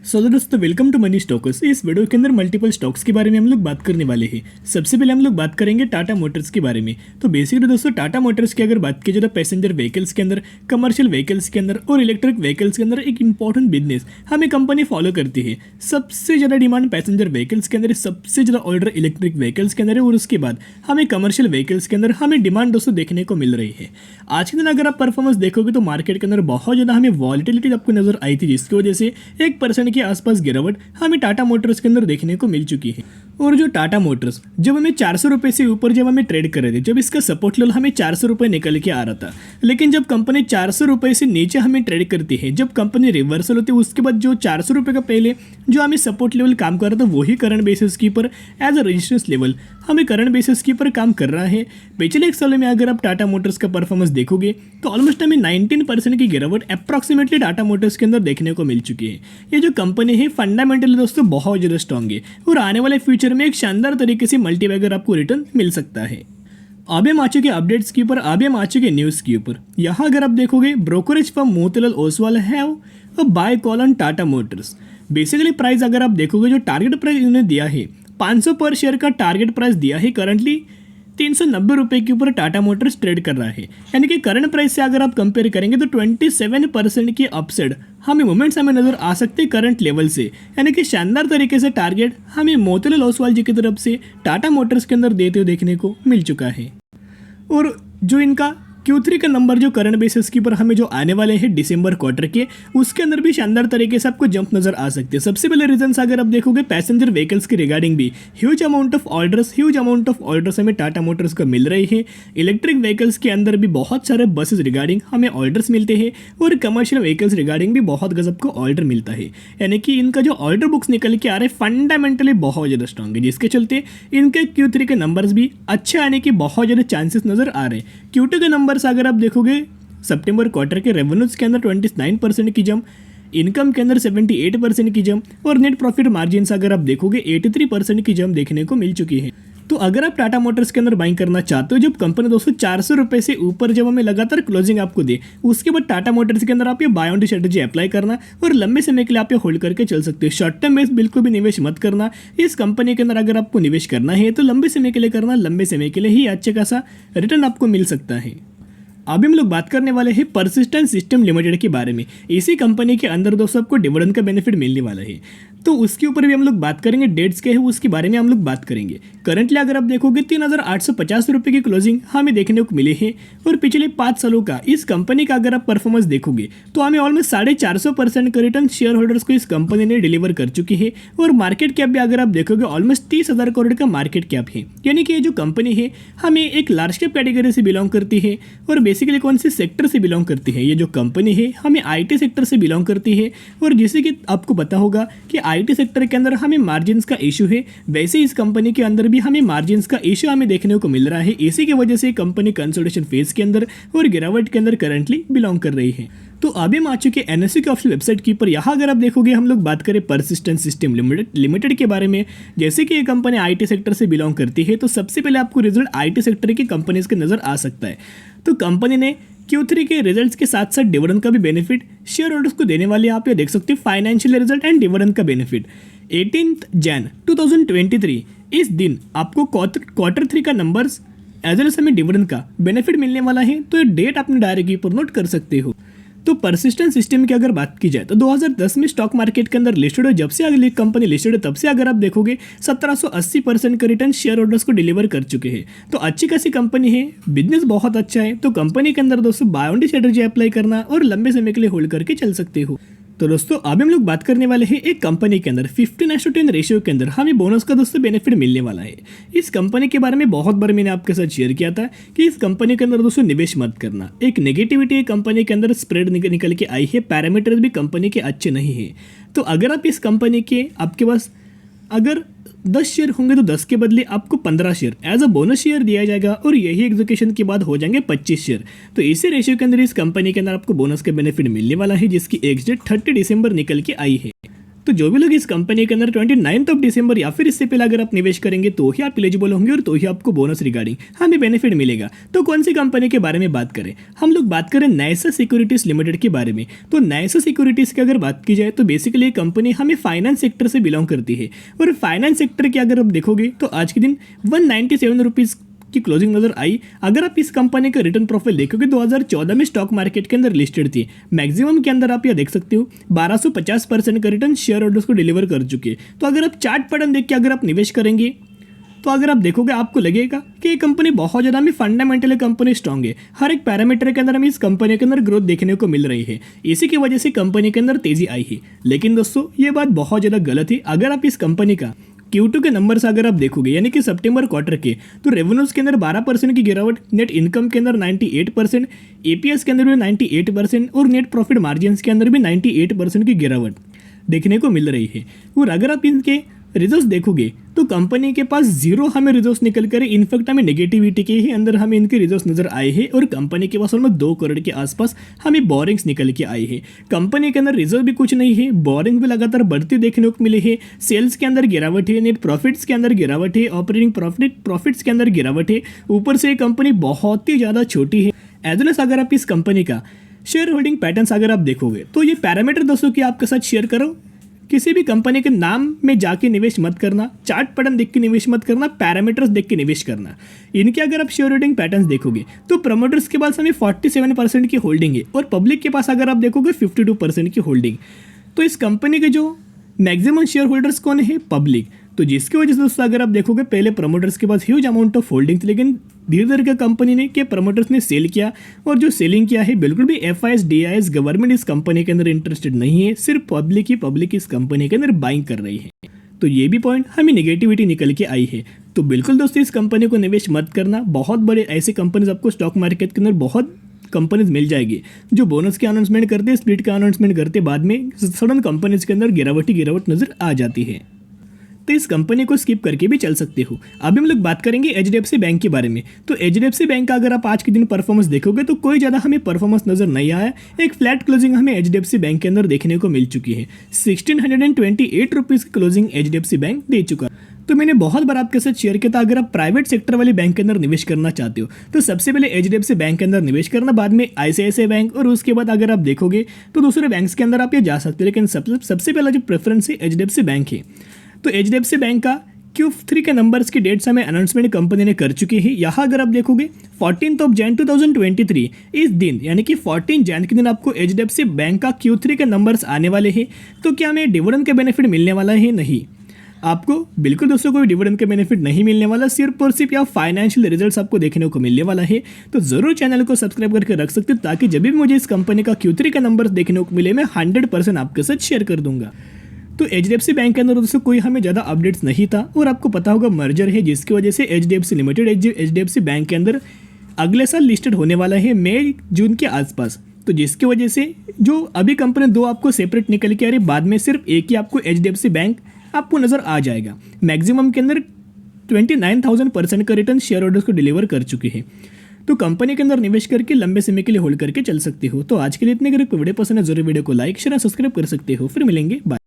दोस्तों welcome to money stalkers. इस video के अंदर मल्टीपल स्टॉक्स के बारे में हम लोग बात करने वाले हैं। सबसे पहले हम लोग बात करेंगे टाटा मोटर्स के बारे में। तो बेसिकली दोस्तों टाटा मोटर्स की अगर बात की जाए तो पैसेंजर व्हीकल्स के अंदर, कमर्शियल व्हीकल्स के अंदर और इलेक्ट्रिक व्हीकल्स के अंदर एक इंपॉर्टेंट बिजनेस हमें कंपनी फॉलो करती है। सबसे ज़्यादा डिमांड पैसेंजर व्हीकल्स के अंदर, सबसे ज़्यादा ऑर्डर इलेक्ट्रिक व्हीकल्स के अंदर है और उसके बाद हमें कमर्शियल व्हीकल्स के अंदर हमें डिमांड दोस्तों देखने को मिल रही है। आज के दिन अगर आप परफॉर्मेंस देखोगे तो मार्केट के अंदर बहुत ज़्यादा हमें वॉलिटिलिटी आपको नजर आई थी, जिसकी वजह से 1% के आसपास गिरावट हमें टाटा मोटर्स के अंदर देखने को मिल चुकी है। और जो टाटा मोटर्स जब हमें 400 रुपये से ऊपर जब हमें ट्रेड कर रहे थे, जब इसका सपोर्ट लेवल हमें 400 रुपये निकल के आ रहा था, लेकिन जब कंपनी 400 रुपये से नीचे हमें ट्रेड करती है, जब कंपनी रिवर्सल होती है, उसके बाद जो 400 रुपये का पहले जो हमें सपोर्ट लेवल काम कर रहा था वही करंट बेसिस की पर एज अ रेजिस्टेंस लेवल हमें करंट बेसिस की पर काम कर रहा है। पिछले एक साल में अगर आप टाटा मोटर्स का परफॉर्मेंस देखोगे तो ऑलमोस्ट हमें 19% की गिरावट अप्रॉक्सीमेटली टाटा मोटर्स के अंदर देखने को मिल चुकी है। ये जो कंपनी है फंडामेंटली दोस्तों बहुत ज़्यादा स्ट्रॉन्ग है और आने वाले फ्यूचर में एक शानदार तरीके से मल्टीबैगर आपको रिटर्न मिल सकता है। अब हम आ चुके अपडेट्स के ऊपर, अब हम आ चुके न्यूज़ के ऊपर। यहाँ अगर आप देखोगे brokerage firm Motilal Oswal have a buy call on Tata Motors. Basically price अगर आप देखोगे जो टारगेट प्राइस इन्होंने दिया है 500 पर शेयर का टारगेट प्राइस दिया है। करंटली 390 रुपये के ऊपर टाटा मोटर्स ट्रेड कर रहा है, यानी कि करंट प्राइस से अगर आप कंपेयर करेंगे तो 27% की अपसाइड हमें मोमेंट्स हमें नजर आ सकते हैं करंट लेवल से। यानी कि शानदार तरीके से टारगेट हमें मोतीलाल ओसवाल जी की तरफ से टाटा मोटर्स के अंदर देते हुए देखने को मिल चुका है। और जो इनका Q3 का नंबर जो करंट बेसिस की पर हमें जो आने वाले हैं दिसंबर क्वार्टर के, उसके अंदर भी शानदार तरीके से आपको जंप नजर आ सकते हैं। सबसे पहले रीजंस अगर आप देखोगे पैसेंजर व्हीकल्स के रिगार्डिंग भी ह्यूज अमाउंट ऑफ ऑर्डर्स हमें टाटा मोटर्स को मिल रही है। इलेक्ट्रिक व्हीकल्स के अंदर भी बहुत सारे बसेस रिगार्डिंग हमें ऑर्डर्स मिलते हैं और कमर्शियल व्हीकल्स रिगार्डिंग भी बहुत गजब को ऑर्डर मिलता है। यानी कि इनका जो ऑर्डर बुक्स निकल के आ रहे हैं फंडामेंटली बहुत ज़्यादा स्ट्रॉन्ग है, जिसके चलते इनके Q3 के नंबर्स भी अच्छे आने के बहुत ज़्यादा चांसेस नजर आ रहे हैं। Q2 के नंबर अगर आप देखोगे सितंबर क्वार्टर के रेवेन्यूज के अंदर 29% की जंप, इनकम के अंदर 78% की जंप और नेट प्रॉफिट मार्जिन अगर आप देखोगे 83% की जंप देखने को मिल चुकी है। तो अगर आप टाटा मोटर्स के अंदर बाइंग करना चाहते हो, जब कंपनी दोस्तों 400 रुपये से ऊपर जब हमें लगातार क्लोजिंग आपको दे, उसके बाद टाटा मोटर्स के अंदर आप ये बाय ऑन स्ट्रेटजी अप्लाई करना और लंबे समय के लिए आप ये होल्ड करके चल सकते हो। शॉर्ट टर्म बेस बिल्कुल भी निवेश मत करना। इस कंपनी के अंदर अगर आपको निवेश करना है तो लंबे समय के लिए करना, लंबे समय के लिए ही अच्छे खासा रिटर्न आपको मिल सकता है। अभी हम लोग बात करने वाले हैं परसिस्टेंट सिस्टम लिमिटेड के बारे में। इसी कंपनी के अंदर दोस्तों आपको डिविडेंड का बेनिफिट मिलने वाला है, तो उसके ऊपर भी हम लोग बात करेंगे। डेट्स क्या है उसके बारे में हम लोग बात करेंगे। करंटली अगर आप देखोगे 3850 रुपये की क्लोजिंग हमें देखने को मिले हैं और पिछले 5 सालों का इस कंपनी का अगर आप परफॉर्मेंस देखोगे तो हमें ऑलमोस्ट 450% का रिटर्न शेयर होल्डर्स को इस कंपनी ने डिलीवर कर चुकी है। और मार्केट कैप भी अगर आप देखोगे ऑलमोस्ट 30,000 करोड़ का मार्केट कैप है। यानी कि ये जो कंपनी है हमें एक लार्ज कैप कैटेगरी से बिलोंग करती है और बेसिकली कौन से सेक्टर से बिलोंग करती है, ये जो कंपनी है हमें IT सेक्टर से बिलोंग करती है। और जैसे कि आपको पता होगा कि IT सेक्टर के अंदर हमें मार्जिन्स का इशू है, वैसे इस कंपनी के अंदर भी हमें मार्जिन्स का इशू हमें देखने को मिल रहा है। इसी की वजह से कंपनी कंसोलिडेशन फेज के अंदर और गिरावट के अंदर करंटली बिलोंग कर रही है। तो अभी हम आ चुके NSE की ऑफिशियल वेबसाइट की पर। यहाँ अगर आप देखोगे हम लोग बात करें परसिस्टेंट सिस्टम लिमिटेड के बारे में। जैसे कि ये कंपनी IT सेक्टर से बिलोंग करती है, तो सबसे पहले आपको रिजल्ट IT सेक्टर की कंपनीज के नजर आ सकता है। तो कंपनी ने Q3 के रिजल्ट्स के साथ साथ डिविडेंड का भी बेनिफिट शेयर होल्डर्स को देने वाले आप ये देख सकते हो। फाइनेंशियल रिजल्ट एंड डिविडेंड का बेनिफिट 18 जन 2023 इस दिन आपको क्वार्टर 3 का नंबर्स एज वेल एज हमें डिविडेंड का बेनिफिट मिलने वाला है। तो ये डेट अपने डायरी के ऊपर नोट कर सकते हो। तो परसिस्टेंट सिस्टम की अगर बात की जाए तो 2010 में स्टॉक मार्केट के अंदर लिस्टेड है। जब से अगली कंपनी लिस्टेड है तब से अगर आप देखोगे 1780% का रिटर्न शेयर होल्डर्स को डिलीवर कर चुके हैं। तो अच्छी खासी कंपनी है, बिजनेस बहुत अच्छा है। तो कंपनी के अंदर दोस्तों बाय ऑन स्ट्रेटजी अप्लाई करना और लंबे समय के लिए होल्ड करके चल सकते हो। तो दोस्तों अभी हम लोग बात करने वाले हैं एक कंपनी के अंदर 15:10 रेशियो के अंदर हमें बोनस का दोस्तों बेनिफिट मिलने वाला है। इस कंपनी के बारे में बहुत बार मैंने आपके साथ शेयर किया था कि इस कंपनी के अंदर दोस्तों निवेश मत करना। एक नेगेटिविटी कंपनी के अंदर स्प्रेड निकल के आई है, पैरामीटर्स भी कंपनी के अच्छे नहीं है। तो अगर आप इस कंपनी के आपके पास अगर 10 शेयर होंगे तो 10 के बदले आपको 15 share as a bonus share दिया जाएगा और यही एग्जीक्यूशन के बाद हो जाएंगे 25 शेयर। तो इसी रेशियो के अंदर इस कंपनी के अंदर आपको बोनस का बेनिफिट मिलने वाला है, जिसकी एक्स डेट 30 दिसंबर निकल के आई है। तो जो भी लोग इस कंपनी के अंदर 29 दिसंबर या फिर इससे पहले अगर आप निवेश करेंगे तो ही आप एलिजिबल होंगे और तो ही आपको बोनस रिगार्डिंग हमें बेनिफिट मिलेगा। तो कौन सी कंपनी के बारे में बात करें, हम लोग बात करें नाइसा सिक्योरिटीज लिमिटेड के बारे में। तो नाइसा सिक्योरिटीज की अगर बात की जाए तो बेसिकली ये कंपनी हमें फाइनेंस सेक्टर से बिलोंग करती है और फाइनेंस सेक्टर की अगर आप देखोगे तो आज के दिन 197 रुपीज़ की क्लोजिंग नजर आई। अगर आप इस कंपनी का रिटर्न प्रोफाइल देखोगे 2014 में स्टॉक मार्केट के अंदर लिस्टेड थी, मैक्सिमम के अंदर आप यह देख सकते हो 1250% का रिटर्न शेयर होल्डर्स को डिलीवर कर चुके हैं। तो अगर आप चार्ट पैटर्न देख के अगर आप निवेश करेंगे तो अगर आप देखोगे आपको लगेगा कि ये कंपनी बहुत ज़्यादा हमें फंडामेंटली कंपनी स्ट्रांग है, हर एक पैरामीटर के अंदर हमें इस कंपनी के अंदर ग्रोथ देखने को मिल रही है, इसी की वजह से कंपनी के अंदर तेजी आई है। लेकिन दोस्तों ये बात बहुत ज़्यादा गलत है। अगर आप इस कंपनी का Q2 के नंबर्स अगर आप देखोगे यानी कि सितंबर क्वार्टर के, तो रेवेन्यूज़ के अंदर 12% की गिरावट, नेट इनकम के अंदर 98%, EPS के अंदर भी 98% और नेट प्रॉफिट मार्जिन्स के अंदर भी 98% की गिरावट देखने को मिल रही है। और अगर आप इनके रिजल्ट्स देखोगे तो कंपनी के पास जीरो हमें रिजल्ट्स निकल कर, इनफैक्ट हमें नेगेटिविटी के ही अंदर हमें इनके रिजल्ट्स नजर आए हैं और कंपनी के पास ऑलमोस्ट 2 करोड़ के आसपास हमें बोरिंग्स निकल के आए हैं। कंपनी के अंदर रिजल्ट भी कुछ नहीं है, बोरिंग भी लगातार बढ़ती देखने को मिले हैं, सेल्स के अंदर गिरावट है, नेट प्रॉफिट्स के अंदर गिरावट है, ऑपरेटिंग प्रॉफिट्स के अंदर गिरावट है। ऊपर से ये कंपनी बहुत ही ज़्यादा छोटी है। एज वेल एज अगर आप इस कंपनी का शेयर होल्डिंग पैटर्न्स अगर आप देखोगे तो ये पैरामीटर दोस्तों की आपके साथ शेयर करो, किसी भी कंपनी के नाम में जाके निवेश मत करना, चार्ट पैटर्न देख के निवेश मत करना, पैरामीटर्स देख के निवेश करना। इनके अगर आप शेयर होल्डिंग पैटर्न्स देखोगे तो प्रमोटर्स के पास हमें 47% की होल्डिंग है और पब्लिक के पास अगर आप देखोगे 52% की होल्डिंग। तो इस कंपनी के जो मैक्सिमम शेयर होल्डर्स कौन है, पब्लिक। तो जिसकी वजह से दोस्तों अगर आप देखोगे पहले प्रमोटर्स के पास ह्यूज अमाउंट ऑफ होल्डिंग थी, लेकिन धीरे धीरे क्या कंपनी ने के प्रमोटर्स ने सेल किया और जो सेलिंग किया है बिल्कुल भी FIS DIS गवर्नमेंट इस कंपनी के अंदर इंटरेस्टेड नहीं है, सिर्फ पब्लिक इस कंपनी के अंदर बाइंग कर रही है। तो ये भी पॉइंट हमें नेगेटिविटी निकल के आई है। तो बिल्कुल दोस्तों इस कंपनी को निवेश मत करना। बहुत बड़े ऐसे कंपनीज आपको स्टॉक मार्केट के अंदर बहुत कंपनीज मिल जाएगी जो बोनस के अनाउंसमेंट करते, स्प्लिट का अनाउंसमेंट करते, बाद में सडन कंपनीज के अंदर गिरावट नजर आ जाती है। तो इस कंपनी को स्किप करके भी चल सकते हो। अभी हम लोग बात करेंगे HDFC बैंक के बारे में। तो HDFC बैंक का अगर आप आज के दिन परफॉर्मेंस देखोगे तो कोई ज़्यादा हमें परफॉर्मेंस नजर नहीं आया। एक फ्लैट क्लोजिंग हमें HDFC बैंक के अंदर देखने को मिल चुकी है। 1628 रुपीज़ की क्लोजिंग HDFC बैंक दे चुका। तो मैंने बहुत बार आपके साथ शेयर किया था, अगर आप प्राइवेट सेक्टर वाले बैंक के अंदर निवेश करना चाहते हो तो सबसे पहले HDFC बैंक के अंदर निवेश करना, बाद में ICICI बैंक और उसके बाद अगर आप देखोगे तो दूसरे बैंक्स के अंदर आप ये जा सकते हो। लेकिन सबसे पहला जो प्रेफरेंस है HDFC बैंक है। तो HDFC बैंक का Q3 के नंबर्स की डेट्स हमें अनाउंसमेंट कंपनी ने कर चुकी है। यहाँ अगर आप देखोगे 14 जैन 2023 इस दिन यानी कि 14 जैन के दिन आपको HDFC बैंक का Q3 के नंबर्स आने वाले हैं। तो क्या हमें डिविडेंड का बेनिफिट मिलने वाला है? नहीं, आपको बिल्कुल दोस्तों कोई डिविडेंड का बेनिफिट नहीं मिलने वाला, सिर्फ और सिर्फ या फाइनेंशियल रिजल्ट्स आपको देखने को मिलने वाला है। तो जरूर चैनल को सब्सक्राइब करके रख सकते हो ताकि जब भी मुझे इस कंपनी का Q3 का नंबर्स देखने को मिले मैं 100% आपके साथ शेयर कर दूंगा। तो HDFC बैंक के अंदर दोस्तों कोई हमें ज़्यादा अपडेट्स नहीं था और आपको पता होगा मर्जर है जिसकी वजह से HDFC लिमिटेड HDFC बैंक के अंदर अगले साल लिस्टेड होने वाला है मई जून के आसपास। तो जिसकी वजह से जो अभी कंपनी 2 आपको सेपरेट निकल के आ रही, बाद में सिर्फ एक ही आपको HDFC बैंक आपको नज़र आ जाएगा। मैक्सिमम के अंदर 29,000% का रिटर्न शेयर होल्डर्स को डिलीवर कर चुकी है। तो कंपनी के अंदर निवेश करके लंबे समय के लिए होल्ड करके चल सकते हो। तो आज के लिए इतने, अगर वीडियो पसंद है जरूर वीडियो को लाइक शेयर सब्सक्राइब कर सकते हो। फिर मिलेंगे, बाय।